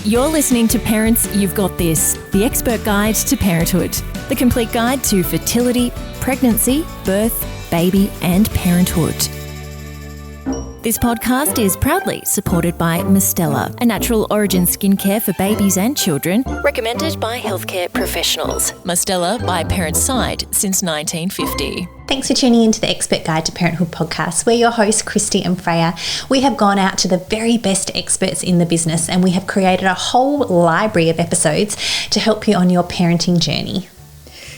You're listening to Parents You've Got This, the expert guide to parenthood, the complete guide to fertility, pregnancy, birth, baby and parenthood. This podcast is proudly supported by Mistela, a natural origin skincare for babies and children, recommended by healthcare professionals. Mistela by Parents' Side since 1950. Thanks for tuning into the Expert Guide to Parenthood podcast. We're your hosts, Christy and Freya. We have gone out to the very best experts in the business and we have created a whole library of episodes to help you on your parenting journey.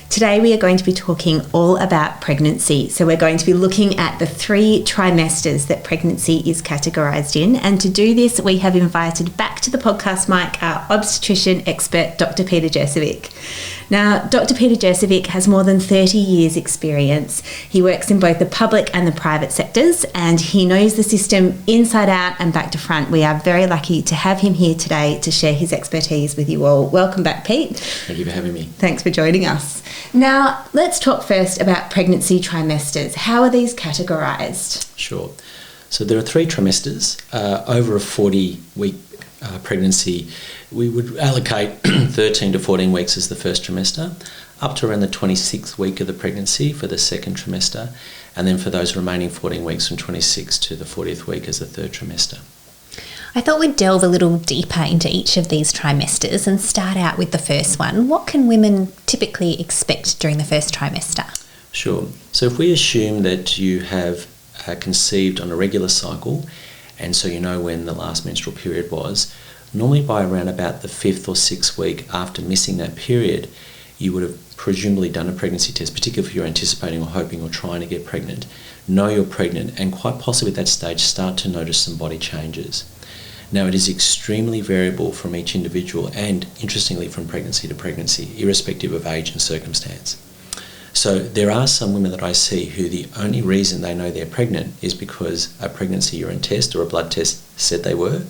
Today we are going to be talking all about pregnancy. So we're going to be looking at the 3 trimesters that pregnancy is categorised in. And to do this, we have invited back to the podcast mic our obstetrician expert, Dr. Peter Jurcevic. Now, Dr. Peter Jurcevic has more than 30 years experience. He works in both the public and the private sectors and he knows the system inside out and back to front. We are very lucky to have him here today to share his expertise with you all. Welcome back, Pete. Thank you for having me. Thanks for joining us. Now, let's talk first about pregnancy trimesters. How are these categorised? Sure. So there are 3 trimesters. Over a 40-week pregnancy, we would allocate 13 to 14 weeks as the first trimester, up to around the 26th week of the pregnancy for the second trimester, and then for those remaining 14 weeks from 26 to the 40th week as the third trimester. I thought we'd delve a little deeper into each of these trimesters and start out with the first one. What can women typically expect during the first trimester? Sure. So if we assume that you have conceived on a regular cycle, and so you know when the last menstrual period was, normally by around about the 5th or 6th week after missing that period, you would have presumably done a pregnancy test, particularly if you're anticipating or hoping or trying to get pregnant, know you're pregnant, and quite possibly at that stage start to notice some body changes. Now, it is extremely variable from each individual and, interestingly, from pregnancy to pregnancy, irrespective of age and circumstance. So there are some women that I see who the only reason they know they're pregnant is because a pregnancy urine test or a blood test said they were,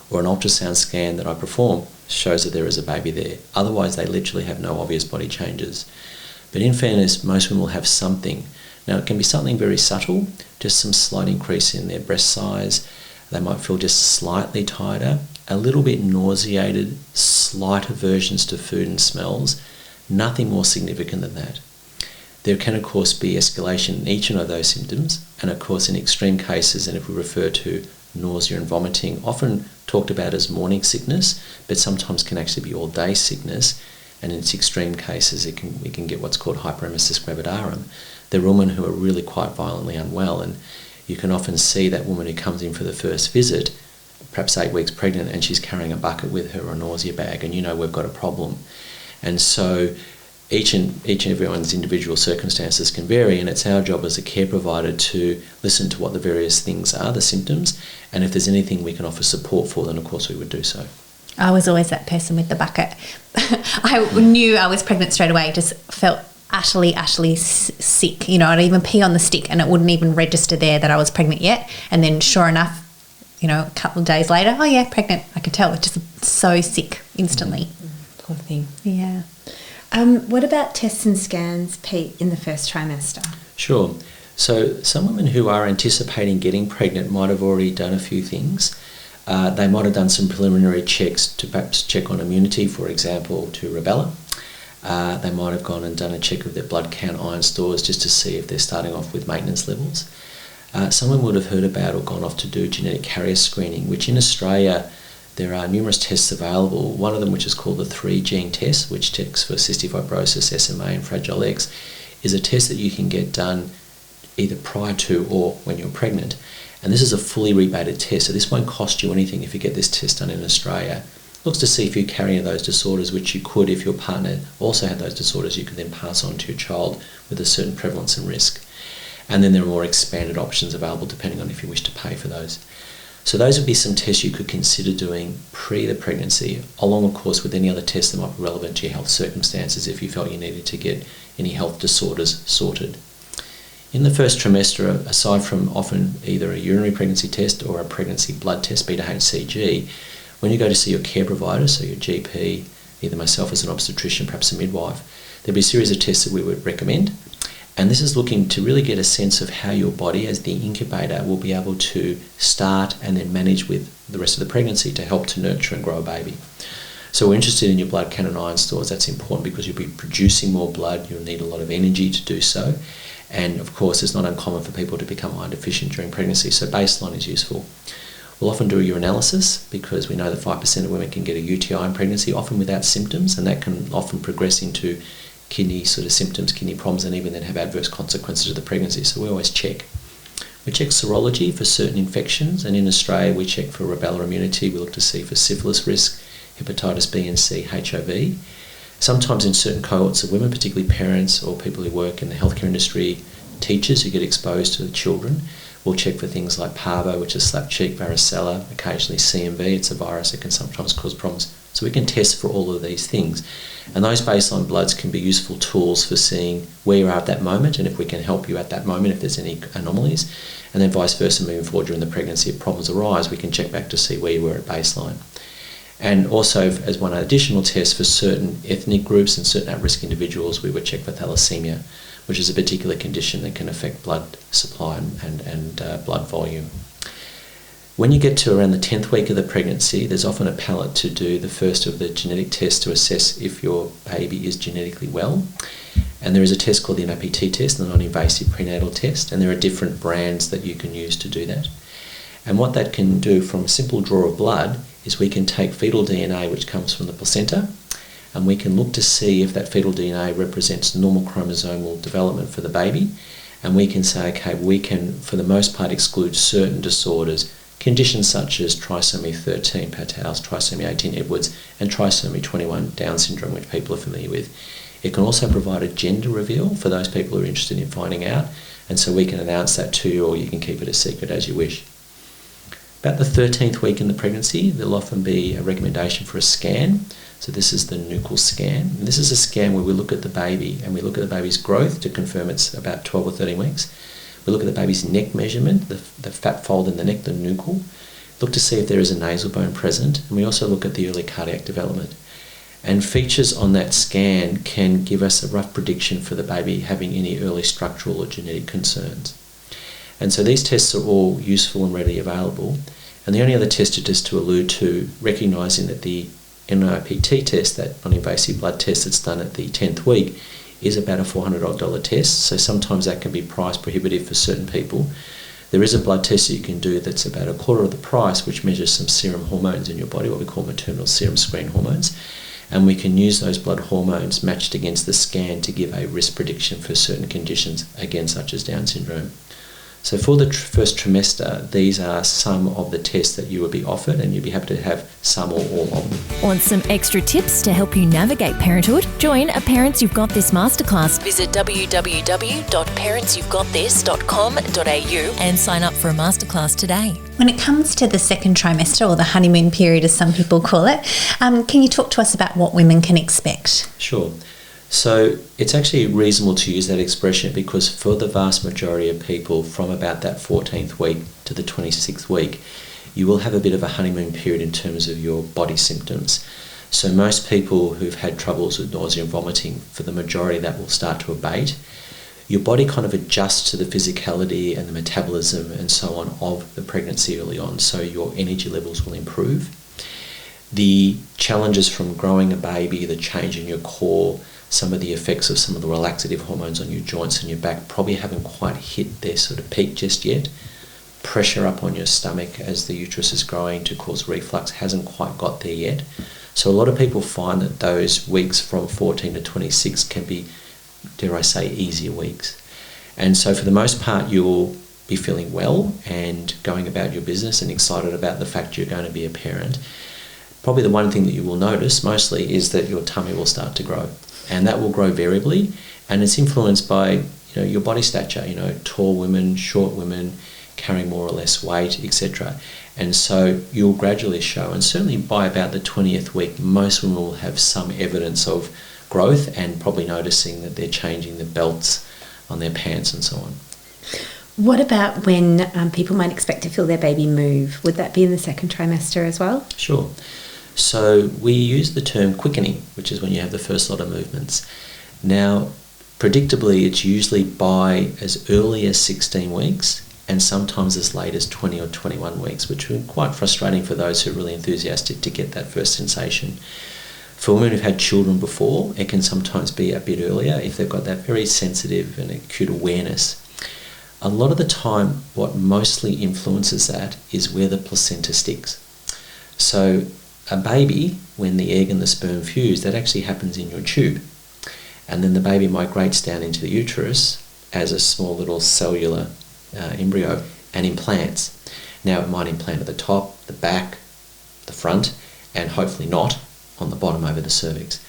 or an ultrasound scan that I perform shows that there is a baby there. Otherwise, they literally have no obvious body changes. But in fairness, most women will have something. Now, it can be something very subtle, just some slight increase in their breast size. They might feel just slightly tighter, a little bit nauseated, slight aversions to food and smells, nothing more significant than that. There can, of course, be escalation in each one of those symptoms, and of course, in extreme cases, and if we refer to nausea and vomiting, often talked about as morning sickness, but sometimes can actually be all-day sickness, and in its extreme cases, we can get what's called hyperemesis gravidarum. There are women who are really quite violently unwell, and you can often see that woman who comes in for the first visit, perhaps 8 weeks pregnant, and she's carrying a bucket with her or a nausea bag, and you know we've got a problem. And so each and everyone's individual circumstances can vary, and it's our job as a care provider to listen to what the various things are, the symptoms, and if there's anything we can offer support for, then of course we would do so. I was always that person with the bucket. I knew I was pregnant straight away, just felt utterly sick. You know, I'd even pee on the stick and it wouldn't even register there that I was pregnant yet. And then sure enough, you know, a couple of days later, oh yeah, pregnant. I could tell, it's just so sick instantly. Poor thing. Yeah. What about tests and scans, Pete, in the first trimester? Sure. So some women who are anticipating getting pregnant might have already done a few things. They might have done some preliminary checks to perhaps check on immunity, for example, to rubella. They might have gone and done a check of their blood count, iron stores, just to see if they're starting off with maintenance levels. Someone would have heard about or gone off to do genetic carrier screening, which in Australia there are numerous tests available. One of them, which is called the 3-gene test, which checks for cystic fibrosis, SMA and Fragile X, is a test that you can get done either prior to or when you're pregnant. And this is a fully rebated test, so this won't cost you anything if you get this test done in Australia. Looks to see if you're carrying those disorders, which you could if your partner also had those disorders, you could then pass on to your child with a certain prevalence and risk. And then there are more expanded options available depending on if you wish to pay for those. So those would be some tests you could consider doing pre the pregnancy, along of course with any other tests that might be relevant to your health circumstances if you felt you needed to get any health disorders sorted. In the first trimester, aside from often either a urinary pregnancy test or a pregnancy blood test, beta-HCG, when you go to see your care provider, so your GP, either myself as an obstetrician, perhaps a midwife, there'll be a series of tests that we would recommend. And this is looking to really get a sense of how your body as the incubator will be able to start and then manage with the rest of the pregnancy to help to nurture and grow a baby. So we're interested in your blood count and iron stores. That's important because you'll be producing more blood. You'll need a lot of energy to do so. And of course, it's not uncommon for people to become iron deficient during pregnancy. So baseline is useful. We'll often do a urinalysis because we know that 5% of women can get a UTI in pregnancy, often without symptoms, and that can often progress into kidney sort of symptoms, kidney problems, and even then have adverse consequences of the pregnancy. So we always check. We check serology for certain infections, and in Australia we check for rubella immunity. We look to see for syphilis risk, hepatitis B and C, HIV. Sometimes in certain cohorts of women, particularly parents or people who work in the healthcare industry, teachers who get exposed to the children, we'll check for things like parvo, which is slap cheek, varicella, occasionally CMV. It's a virus that can sometimes cause problems. So we can test for all of these things. And those baseline bloods can be useful tools for seeing where you are at that moment and if we can help you at that moment, if there's any anomalies. And then vice versa, moving forward during the pregnancy, if problems arise, we can check back to see where you were at baseline. And also, as one additional test for certain ethnic groups and certain at-risk individuals, we would check for thalassemia, which is a particular condition that can affect blood supply and blood volume. When you get to around the 10th week of the pregnancy, there's often a palette to do the first of the genetic tests to assess if your baby is genetically well. And there is a test called the NIPT test, the non-invasive prenatal test, and there are different brands that you can use to do that. And what that can do from a simple draw of blood is we can take fetal DNA, which comes from the placenta, and we can look to see if that fetal DNA represents normal chromosomal development for the baby. And we can say, okay, we can, for the most part, exclude certain disorders, conditions such as trisomy 13 Patau's, trisomy 18 Edwards, and trisomy 21 Down syndrome, which people are familiar with. It can also provide a gender reveal for those people who are interested in finding out, and so we can announce that to you, or you can keep it a secret as you wish. About the 13th week in the pregnancy, there'll often be a recommendation for a scan. So this is the nuchal scan. And this is a scan where we look at the baby and we look at the baby's growth to confirm it's about 12 or 13 weeks. We look at the baby's neck measurement, the fat fold in the neck, the nuchal. Look to see if there is a nasal bone present, and we also look at the early cardiac development. And features on that scan can give us a rough prediction for the baby having any early structural or genetic concerns. And so these tests are all useful and readily available. And the only other test just to allude to, recognising that the NIPT test, that non-invasive blood test that's done at the 10th week, is about a $400 test. So sometimes that can be price prohibitive for certain people. There is a blood test that you can do that's about a quarter of the price, which measures some serum hormones in your body, what we call maternal serum screen hormones. And we can use those blood hormones matched against the scan to give a risk prediction for certain conditions, again, such as Down syndrome. So for the first trimester, these are some of the tests that you will be offered, and you'll be happy to have some or all of them. Want some extra tips to help you navigate parenthood? Join a Parents You've Got This masterclass. Visit www.parentsyouvegotthis.com.au and sign up for a masterclass today. When it comes to the second trimester, or the honeymoon period as some people call it, can you talk to us about what women can expect? Sure. So it's actually reasonable to use that expression because for the vast majority of people from about that 14th week to the 26th week, you will have a bit of a honeymoon period in terms of your body symptoms. So most people who've had troubles with nausea and vomiting, for the majority that will start to abate. Your body kind of adjusts to the physicality and the metabolism and so on of the pregnancy early on, so your energy levels will improve. The challenges from growing a baby, the change in your core, some of the effects of some of the relaxative hormones on your joints and your back probably haven't quite hit their sort of peak just yet. Pressure up on your stomach as the uterus is growing to cause reflux hasn't quite got there yet. So a lot of people find that those weeks from 14 to 26 can be, dare I say, easier weeks. And so for the most part, you'll be feeling well and going about your business and excited about the fact you're going to be a parent. Probably the one thing that you will notice mostly is that your tummy will start to grow. And that will grow variably, and it's influenced by your body stature, tall women, short women, carrying more or less weight, etc. And so you'll gradually show, and certainly by about the 20th week, most women will have some evidence of growth and probably noticing that they're changing the belts on their pants and so on. What about when people might expect to feel their baby move? Would that be in the second trimester as well? Sure. So we use the term quickening, which is when you have the first lot of movements. Now, predictably, it's usually by as early as 16 weeks and sometimes as late as 20 or 21 weeks, which are quite frustrating for those who are really enthusiastic to get that first sensation. For women who've had children before, it can sometimes be a bit earlier if they've got that very sensitive and acute awareness. A lot of the time, what mostly influences that is where the placenta sticks. So a baby, when the egg and the sperm fuse, that actually happens in your tube. And then the baby migrates down into the uterus as a small little cellular embryo and implants. Now it might implant at the top, the back, the front, and hopefully not on the bottom over the cervix.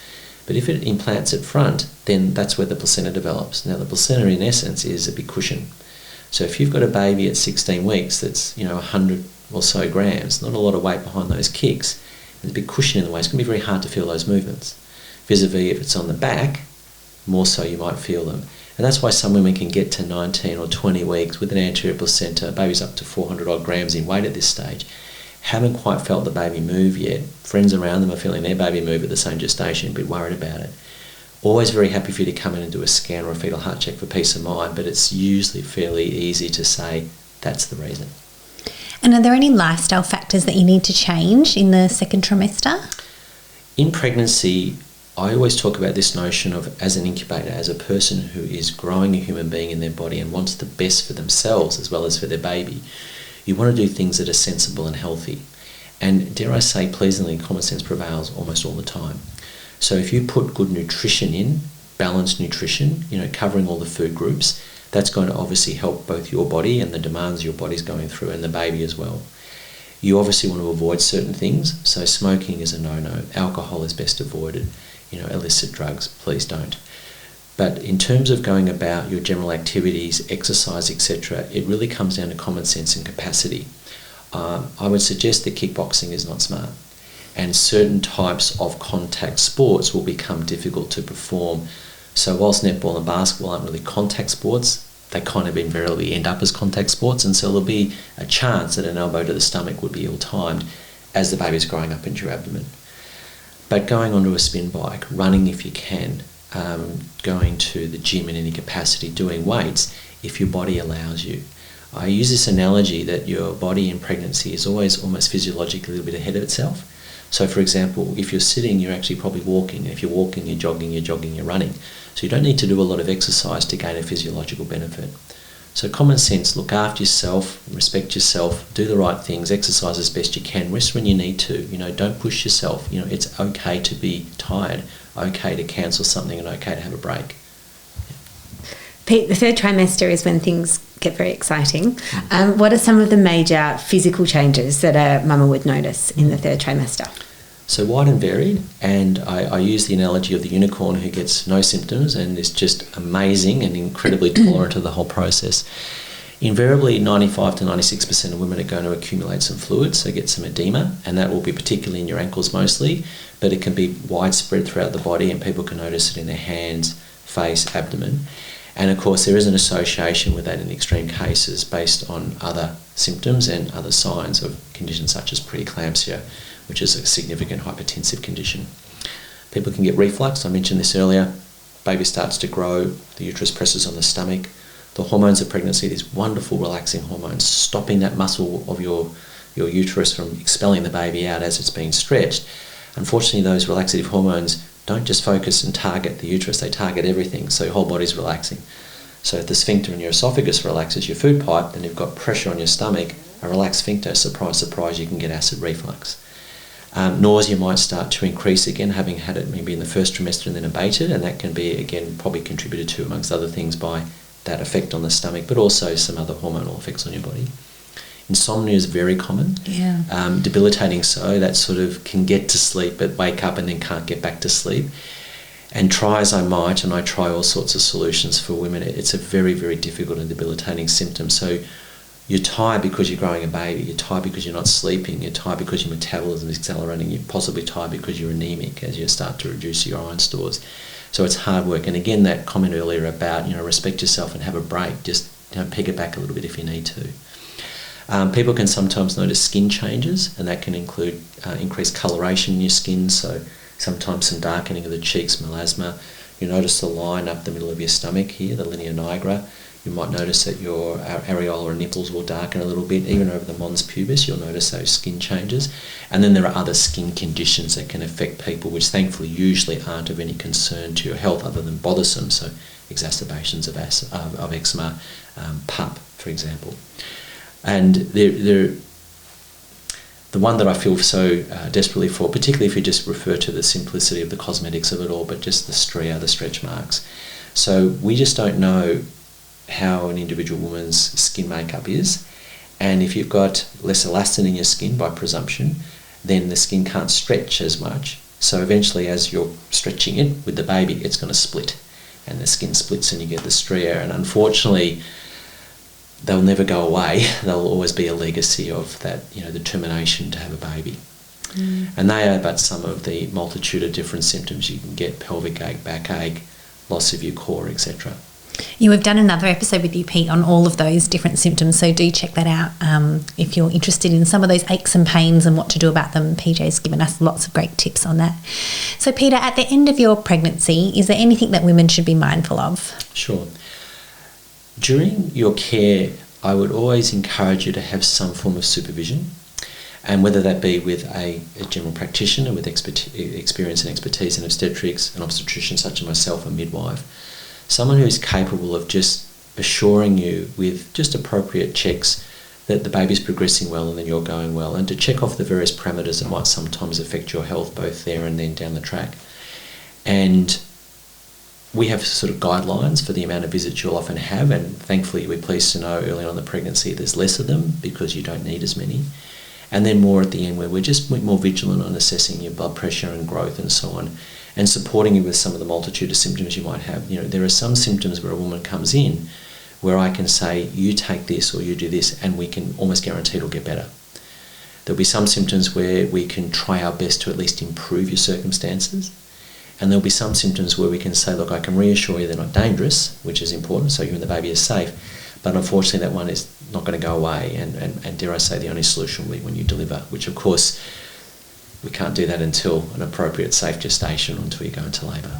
But if it implants at front, then that's where the placenta develops. Now the placenta in essence is a big cushion. So if you've got a baby at 16 weeks that's 100 or so grams, not a lot of weight behind those kicks, there's a big cushion in the way, it's going to be very hard to feel those movements. Vis-a-vis if it's on the back, more so you might feel them. And that's why some women can get to 19 or 20 weeks with an anterior placenta, baby's up to 400 odd grams in weight at this stage, haven't quite felt the baby move yet. Friends around them are feeling their baby move at the same gestation, a bit worried about it. Always very happy for you to come in and do a scan or a fetal heart check for peace of mind, but it's usually fairly easy to say that's the reason. And are there any lifestyle factors that you need to change in the second trimester? In pregnancy, I always talk about this notion of, as an incubator, as a person who is growing a human being in their body and wants the best for themselves as well as for their baby, you want to do things that are sensible and healthy. And dare I say, pleasingly, common sense prevails almost all the time. So if you put good nutrition in, balanced nutrition, covering all the food groups, that's going to obviously help both your body and the demands your body's going through and the baby as well. You obviously want to avoid certain things, so smoking is a no-no, alcohol is best avoided, illicit drugs, please don't. But in terms of going about your general activities, exercise, etc., it really comes down to common sense and capacity. I would suggest that kickboxing is not smart, and certain types of contact sports will become difficult to perform. So whilst netball and basketball aren't really contact sports, they kind of invariably end up as contact sports, and so there'll be a chance that an elbow to the stomach would be ill-timed as the baby's growing up into your abdomen. But going onto a spin bike, running if you can, going to the gym in any capacity, doing weights if your body allows you. I use this analogy that your body in pregnancy is always almost physiologically a little bit ahead of itself. So for example, if you're sitting, you're actually probably walking. If you're walking, you're jogging, you're running. So you don't need to do a lot of exercise to gain a physiological benefit. So common sense, look after yourself, respect yourself, do the right things, exercise as best you can, rest when you need to. Don't push yourself. It's okay to be tired, okay to cancel something, and okay to have a break. Pete, the third trimester is when things get very exciting. What are some of the major physical changes that a mama would notice in the third trimester? So wide and varied, and I use the analogy of the unicorn who gets no symptoms and is just amazing and incredibly tolerant of the whole process. Invariably, 95 to 96% of women are going to accumulate some fluids, so get some edema, and that will be particularly in your ankles mostly, but it can be widespread throughout the body and people can notice it in their hands, face, abdomen. And of course there is an association with that in extreme cases based on other symptoms and other signs of conditions such as preeclampsia, which is a significant hypertensive condition. People can get reflux, I mentioned this earlier. Baby starts to grow, the uterus presses on the stomach. The hormones of pregnancy, these wonderful relaxing hormones, stopping that muscle of your uterus from expelling the baby out as it's being stretched. Unfortunately, those relaxative hormones don't just focus and target the uterus, they target everything, so your whole body's relaxing. So if the sphincter in your esophagus relaxes your food pipe, then you've got pressure on your stomach, a relaxed sphincter, surprise, surprise, you can get acid reflux. Nausea might start to increase again, having had it maybe in the first trimester and then abated, and that can be, again, probably contributed to, amongst other things, by that effect on the stomach, but also some other hormonal effects on your body. Insomnia is very common, debilitating so, that sort of can get to sleep but wake up and then can't get back to sleep. And try as I might, and I try all sorts of solutions for women, it's a very, very difficult and debilitating symptom. So you're tired because you're growing a baby, you're tired because you're not sleeping, you're tired because your metabolism is accelerating, you're possibly tired because you're anemic as you start to reduce your iron stores. So it's hard work. And again, that comment earlier about, respect yourself and have a break, just peg it back a little bit if you need to. People can sometimes notice skin changes, and that can include increased coloration in your skin, so sometimes some darkening of the cheeks, melasma. You notice the line up the middle of your stomach here, the linea nigra. You might notice that your areola and nipples will darken a little bit. Even over the mons pubis, you'll notice those skin changes. And then there are other skin conditions that can affect people, which thankfully usually aren't of any concern to your health other than bothersome. So exacerbations of eczema, PUP, for example. And the one that I feel so desperately for, particularly if you just refer to the simplicity of the cosmetics of it all, but just the stria, the stretch marks. So we just don't know how an individual woman's skin makeup is, and if you've got less elastin in your skin by presumption, then the skin can't stretch as much. So eventually, as you're stretching it with the baby, it's going to split, and the skin splits and you get the stria, and unfortunately they'll never go away. They'll always be a legacy of that, determination to have a baby. And they are but some of the multitude of different symptoms you can get: pelvic ache, backache, loss of your core, etc. We've done another episode with you, Pete, on all of those different symptoms, so do check that out if you're interested in some of those aches and pains and what to do about them. PJ's given us lots of great tips on that. So, Peter, at the end of your pregnancy, is there anything that women should be mindful of? Sure. During your care, I would always encourage you to have some form of supervision, and whether that be with a general practitioner with experience and expertise in obstetrics, an obstetrician such as myself, a midwife, someone who is capable of just assuring you with just appropriate checks that the baby's progressing well and then you're going well, and to check off the various parameters that might sometimes affect your health both there and then down the track. And we have sort of guidelines for the amount of visits you'll often have, and thankfully we're pleased to know early on in the pregnancy there's less of them because you don't need as many. And then more at the end, where we're just more vigilant on assessing your blood pressure and growth and so on, and supporting you with some of the multitude of symptoms you might have. There are some symptoms where a woman comes in where I can say, you take this or you do this, and we can almost guarantee it'll get better. There'll be some symptoms where we can try our best to at least improve your circumstances. And there'll be some symptoms where we can say, look, I can reassure you they're not dangerous, which is important, so you and the baby are safe. But unfortunately, that one is not going to go away. And dare I say, the only solution will be when you deliver, which of course, we can't do that until an appropriate safe gestation or until you go into labour.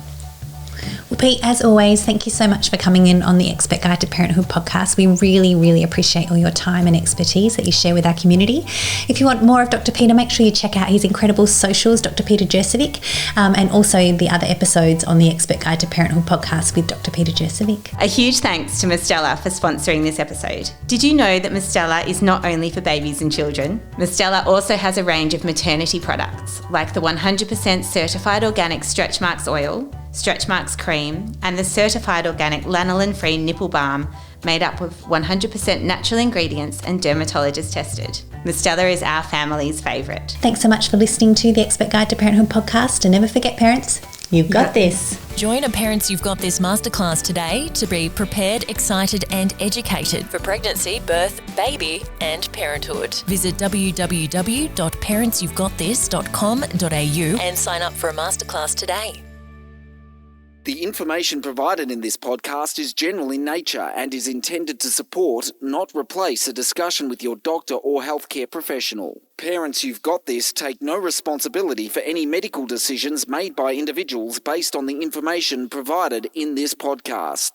Well, Pete, as always, thank you so much for coming in on the Expert Guide to Parenthood podcast. We really, really appreciate all your time and expertise that you share with our community. If you want more of Dr. Peter, make sure you check out his incredible socials, Dr. Peter Jurcevic, and also the other episodes on the Expert Guide to Parenthood podcast with Dr. Peter Jurcevic. A huge thanks to Mistela for sponsoring this episode. Did you know that Mistela is not only for babies and children? Mistela also has a range of maternity products, like the 100% certified organic Stretch Marks oil, Stretch Marks cream, and the certified organic lanolin-free nipple balm made up of 100% natural ingredients and dermatologist tested. Mistela is our family's favourite. Thanks so much for listening to the Expert Guide to Parenthood podcast, and never forget, parents, you've got this. Join a Parents You've Got This masterclass today to be prepared, excited and educated for pregnancy, birth, baby and parenthood. Visit www.parentsyou'vegotthis.com.au and sign up for a masterclass today. The information provided in this podcast is general in nature and is intended to support, not replace, a discussion with your doctor or healthcare professional. Parents You've Got This take no responsibility for any medical decisions made by individuals based on the information provided in this podcast.